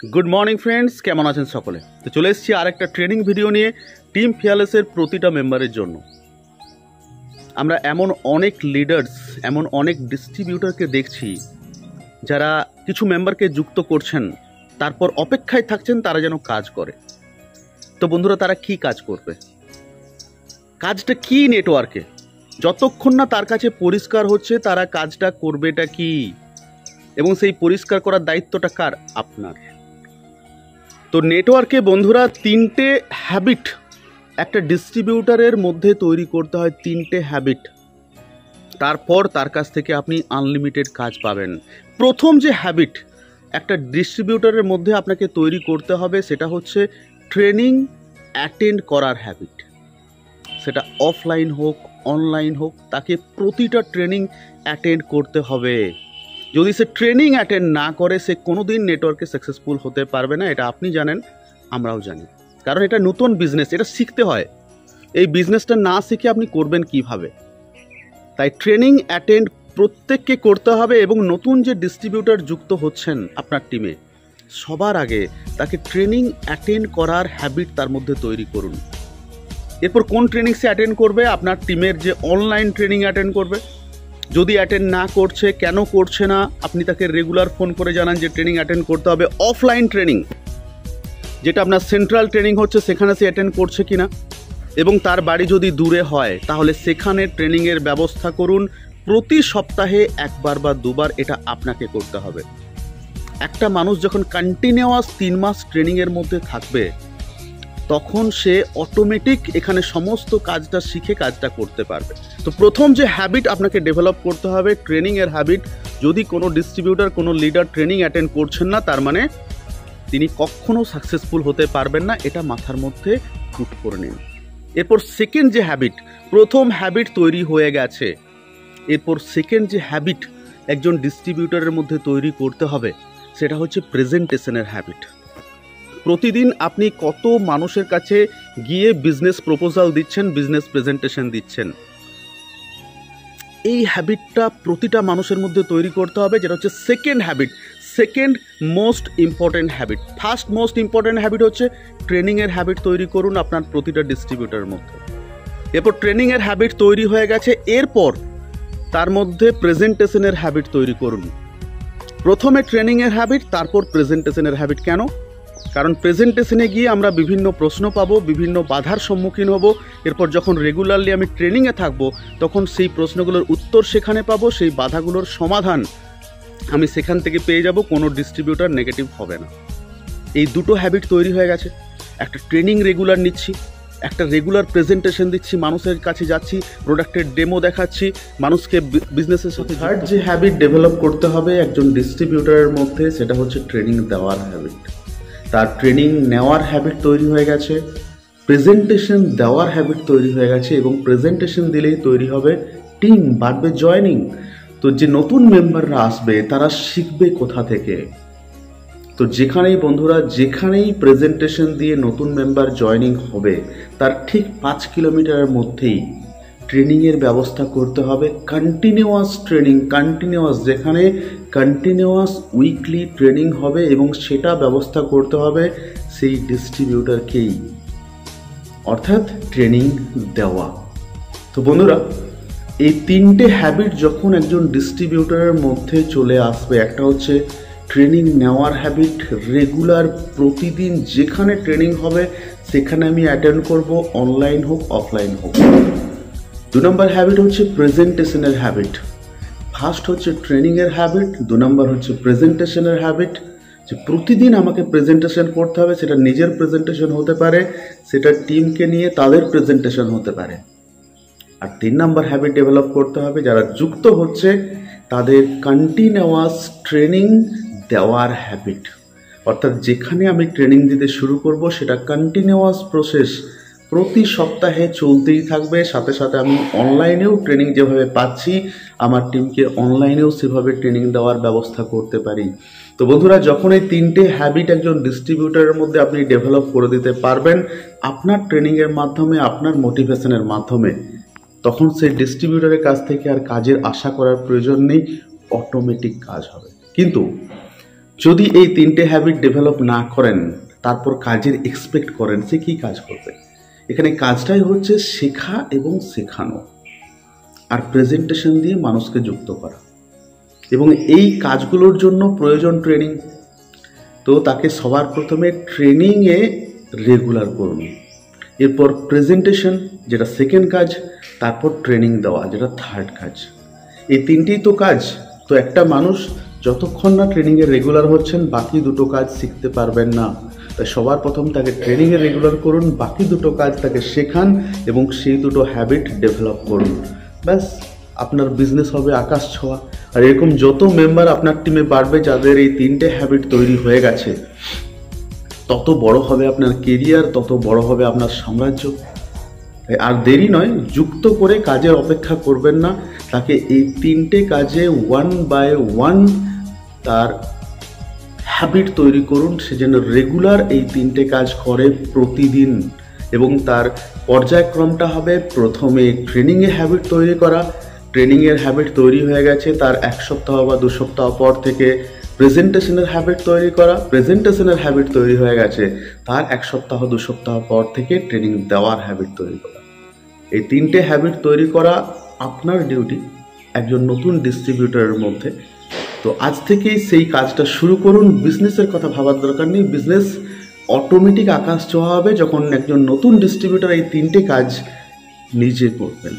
Good morning friends, কেমন আছেন সকলে? তো চলে এসেছি আর একটা ট্রেনিং ভিডিও নিয়ে টিম ফিয়ারলেসের প্রতিটা মেম্বারের জন্য। আমরা এমন অনেক লিডার্স, এমন অনেক ডিস্ট্রিবিউটরকে দেখছি যারা কিছু মেম্বারকে যুক্ত করছেন, তারপর অপেক্ষায় থাকছেন তারা যেন কাজ করে। তো বন্ধুরা, তারা কি কাজ করবে? কাজটা কি নেটওয়ার্কে? যতক্ষণ না তার কাছে পরিষ্কার হচ্ছে তারা কাজটা করবেটা কি, এবং সেই পরিষ্কার করার দায়িত্বটা কার? আপনার। তো নেটওয়ার্কে বন্ধুরা তিনটে হ্যাবিট একটা ডিস্ট্রিবিউটারের মধ্যে তৈরি করতে হয়, তিনটে হ্যাবিট। তারপর তার কাছ থেকে আপনি আনলিমিটেড কাজ পাবেন। প্রথম যে হ্যাবিট একটা ডিস্ট্রিবিউটারের মধ্যে আপনাকে তৈরি করতে হবে সেটা হচ্ছে ট্রেনিং অ্যাটেন্ড করার হ্যাবিট। সেটা অফলাইন হোক অনলাইন হোক, তাকে প্রতিটা ট্রেনিং অ্যাটেন্ড করতে হবে। যদি সে ট্রেনিং অ্যাটেন্ড না করে সে কোনোদিন নেটওয়ার্কে সাকসেসফুল হতে পারবে না। এটা আপনি জানেন, আমরাও জানি, কারণ এটা নতুন বিজনেস, এটা শিখতে হয়। এই বিজনেসটা না শিখে আপনি করবেন কিভাবে? তাই ট্রেনিং অ্যাটেন্ড প্রত্যেককে করতে হবে। এবং নতুন যে ডিস্ট্রিবিউটর যুক্ত হচ্ছেন আপনার টিমে, সবার আগে তাকে ট্রেনিং অ্যাটেন্ড করার হ্যাবিট তার মধ্যে তৈরি করুন। এরপর কোন ট্রেনিং সে অ্যাটেন্ড করবে? আপনার টিমের যে অনলাইন ট্রেনিং অ্যাটেন্ড করবে। যদি অ্যাটেন্ড না করছে, কেন করছে না, আপনি তাকে রেগুলার ফোন করে জানান যে ট্রেনিং অ্যাটেন্ড করতে হবে। অফলাইন ট্রেনিং, যেটা আপনার সেন্ট্রাল ট্রেনিং হচ্ছে, সেখানে সে অ্যাটেন্ড করছে কিনা, এবং তার বাড়ি যদি দূরে হয় তাহলে সেখানে ট্রেনিংয়ের ব্যবস্থা করুন। প্রতি সপ্তাহে একবার বা দুবার এটা আপনাকে করতে হবে। একটা মানুষ যখন কন্টিনিউয়াস 3 মাস ট্রেনিংয়ের মধ্যে থাকবে তখন সে অটোমেটিক এখানে সমস্ত কাজটা শিখে কাজটা করতে পারবে। তো প্রথম যে হ্যাবিট আপনাকে ডেভেলপ করতে হবে ট্রেনিংয়ের হ্যাবিট। যদি কোনো ডিস্ট্রিবিউটর, কোনো লিডার ট্রেনিং অ্যাটেন্ড করছেন না, তার মানে তিনি কখনো সাকসেসফুল হতে পারবেন না। এটা মাথার মধ্যে পুট করে নিন। এরপর সেকেন্ড যে হ্যাবিট, প্রথম হ্যাবিট তৈরি হয়ে গেছে, এরপর সেকেন্ড যে হ্যাবিট একজন ডিস্ট্রিবিউটরের মধ্যে তৈরি করতে হবে সেটা হচ্ছে প্রেজেন্টেশনের হ্যাবিট। প্রতিদিন আপনি কত মানুষের কাছে গিয়ে বিজনেস প্রপোজাল দিচ্ছেন, বিজনেস প্রেজেন্টেশন দিচ্ছেন, এই হ্যাবিটটা প্রতিটা মানুষের মধ্যে তৈরি করতে হবে, যেটা হচ্ছে second habit, second most important habit. First most important habit হচ্ছে ট্রেনিংয়ের হ্যাবিট তৈরি করুন আপনার প্রতিটা ডিস্ট্রিবিউটারের মধ্যে। এরপর ট্রেনিংয়ের হ্যাবিট তৈরি হয়ে গেছে, এরপর তার মধ্যে প্রেজেন্টেশনের হ্যাবিট তৈরি করুন। প্রথমে ট্রেনিংয়ের হ্যাবিট, তারপর প্রেজেন্টেশনের হ্যাবিট। কেন? কারণ প্রেজেন্টেশনে গিয়ে আমরা বিভিন্ন প্রশ্ন পাবো, বিভিন্ন বাধার সম্মুখীন হব। এরপর যখন রেগুলারলি আমি ট্রেনিংয়ে থাকবো তখন সেই প্রশ্নগুলোর উত্তর সেখানে পাবো, সেই বাধাগুলোর সমাধান আমি সেখান থেকে পেয়ে যাব। কোনো ডিস্ট্রিবিউটর নেগেটিভ হবে না। এই দুটো হ্যাবিট তৈরি হয়ে গেছে। একটা ট্রেনিং রেগুলার নিচ্ছি, একটা রেগুলার প্রেজেন্টেশন দিচ্ছি, মানুষের কাছে যাচ্ছি, প্রোডাক্টের ডেমো দেখাচ্ছি, মানুষকে বিজনেসের সাথে। থার্ড যে হ্যাবিট ডেভেলপ করতে হবে একজন ডিস্ট্রিবিউটরের মধ্যে সেটা হচ্ছে ট্রেনিং দেওয়ার হ্যাবিট। তার ট্রেনিং নেওয়ার হ্যাবিট তৈরি হয়ে গেছে, প্রেজেন্টেশন দেওয়ার হ্যাবিট তৈরি হয়ে গেছে, এবং প্রেজেন্টেশন দিলেই তৈরি হবে টিম, বাড়বে জয়েনিং। তো যে নতুন মেম্বাররা আসবে তারা শিখবে কোথা থেকে? তো যেখানেই বন্ধুরা, যেখানেই প্রেজেন্টেশন দিয়ে নতুন মেম্বার জয়েনিং হবে তার ঠিক 5 কিলোমিটারের মধ্যেই ট্রেনিংয়ের ব্যবস্থা করতে হবে। কন্টিনিউয়াস ট্রেনিং, কন্টিনিউয়াস, যেখানে কন্টিনিউয়াস উইকলি ট্রেনিং হবে, এবং সেটা ব্যবস্থা করতে হবে সেই ডিস্ট্রিবিউটরকেই, অর্থাৎ ট্রেনিং দেওয়া। তো বন্ধুরা, এই তিনটে হ্যাবিট যখন একজন ডিস্ট্রিবিউটরের মধ্যে চলে আসবে, একটা হচ্ছে ট্রেনিং নেওয়ার হ্যাবিট, রেগুলার প্রতিদিন যেখানে ট্রেনিং হবে সেখানে আমি অ্যাটেন্ড করব, অনলাইন হোক অফলাইন হোক। 2 নম্বর হ্যাবিট হচ্ছে প্রেজেন্টেশনের হ্যাবিট। ফার্স্ট হচ্ছে ট্রেনিংয়ের হ্যাবিট, 2 নম্বর হচ্ছে প্রেজেন্টেশনের হ্যাবিট। যে প্রতিদিন আমাকে প্রেজেন্টেশন করতে হবে, সেটা নিজের প্রেজেন্টেশন হতে পারে, সেটা টিমকে নিয়ে তাদের প্রেজেন্টেশন হতে পারে। আর 3 নম্বর হ্যাবিট ডেভেলপ করতে হবে যারা যুক্ত হচ্ছে তাদের কন্টিনিউয়াস ট্রেনিং দেওয়ার হ্যাবিট। অর্থাৎ যেখানে আমি ট্রেনিং দিতে শুরু করব সেটা কন্টিনিউয়াস প্রসেস, প্রতি সপ্তাহে চলতেই থাকবে। সাথে সাথে আমি অনলাইনেও ট্রেনিং যেভাবে পাচ্ছি আমার টিমকে অনলাইনেও সেভাবে ট্রেনিং দেওয়ার ব্যবস্থা করতে পারি। তো বন্ধুরা, যখন এই 3টে হ্যাবিট একজন ডিস্ট্রিবিউটরের মধ্যে আপনি ডেভেলপ করে দিতে পারবেন আপনার ট্রেনিংয়ের মাধ্যমে, আপনার মোটিভেশনের মাধ্যমে, তখন সেই ডিস্ট্রিবিউটরের কাছ থেকে আর কাজের আশা করার প্রয়োজন নেই, অটোমেটিক কাজ হবে। কিন্তু যদি এই 3টে হ্যাবিট ডেভেলপ না করেন, তারপর কাজের এক্সপেক্ট করেন, সে কি কাজ করবে? এখানে কাজটাই হচ্ছে শেখা এবং শেখানো, আর প্রেজেন্টেশন দিয়ে মানুষকে যুক্ত করা। এবং এই কাজগুলোর জন্য প্রয়োজন ট্রেনিং। তো তাকে সবার প্রথমে ট্রেনিংয়ে রেগুলার করুন, এরপর প্রেজেন্টেশন যেটা সেকেন্ড কাজ, তারপর ট্রেনিং দেওয়া যেটা থার্ড কাজ। এই 3টেই তো কাজ। তো একটা মানুষ যতক্ষণ না ট্রেনিংয়ে রেগুলার হচ্ছেন, বাকি দুটো কাজ শিখতে পারবেন না। তাই সবার প্রথম তাকে ট্রেনিংয়ে রেগুলার করুন, বাকি দুটো কাজ তাকে শেখান এবং সেই দুটো হ্যাবিট ডেভেলপ করুন। ব্যাস, আপনার বিজনেস হবে আকাশ ছোঁয়া। আর এরকম যত মেম্বার আপনার টিমে বাড়বে, যাদের এই 3টে হ্যাবিট তৈরি হয়ে গেছে, তত বড় হবে আপনার কেরিয়ার, তত বড় হবে আপনার সাম্রাজ্য। আর দেরি নয়, যুক্ত করে কাজের অপেক্ষা করবেন না। তাকে এই 3টে কাজে 1 by 1 তার হ্যাবিট তৈরি করুন। সে যেন রেগুলার এই 3টে কাজ করে প্রতিদিন। এবং তার পর্যায়ক্রমটা হবে প্রথমে ট্রেনিংয়ে হ্যাবিট তৈরি করা, ট্রেনিংয়ের হ্যাবিট তৈরি হয়ে গেছে, তার 1 সপ্তাহ বা 2 সপ্তাহ পর থেকে প্রেজেন্টেশনের হ্যাবিট তৈরি করা, প্রেজেন্টেশনের হ্যাবিট তৈরি হয়ে গেছে, তার 1 সপ্তাহ 2 সপ্তাহ পর থেকে ট্রেনিং দেওয়ার হ্যাবিট তৈরি করা। এই 3টে হ্যাবিট তৈরি করা আপনার ডিউটি একজন নতুন ডিস্ট্রিবিউটরের মধ্যে। তো আজ থেকেই সেই কাজটা শুরু করুন। বিজনেসের কথা ভাবার দরকার নেই, বিজনেস অটোমেটিক আকাশ ছোঁয়া হবে যখন একজন নতুন ডিস্ট্রিবিউটর এই 3টে কাজ নিজে করবেন।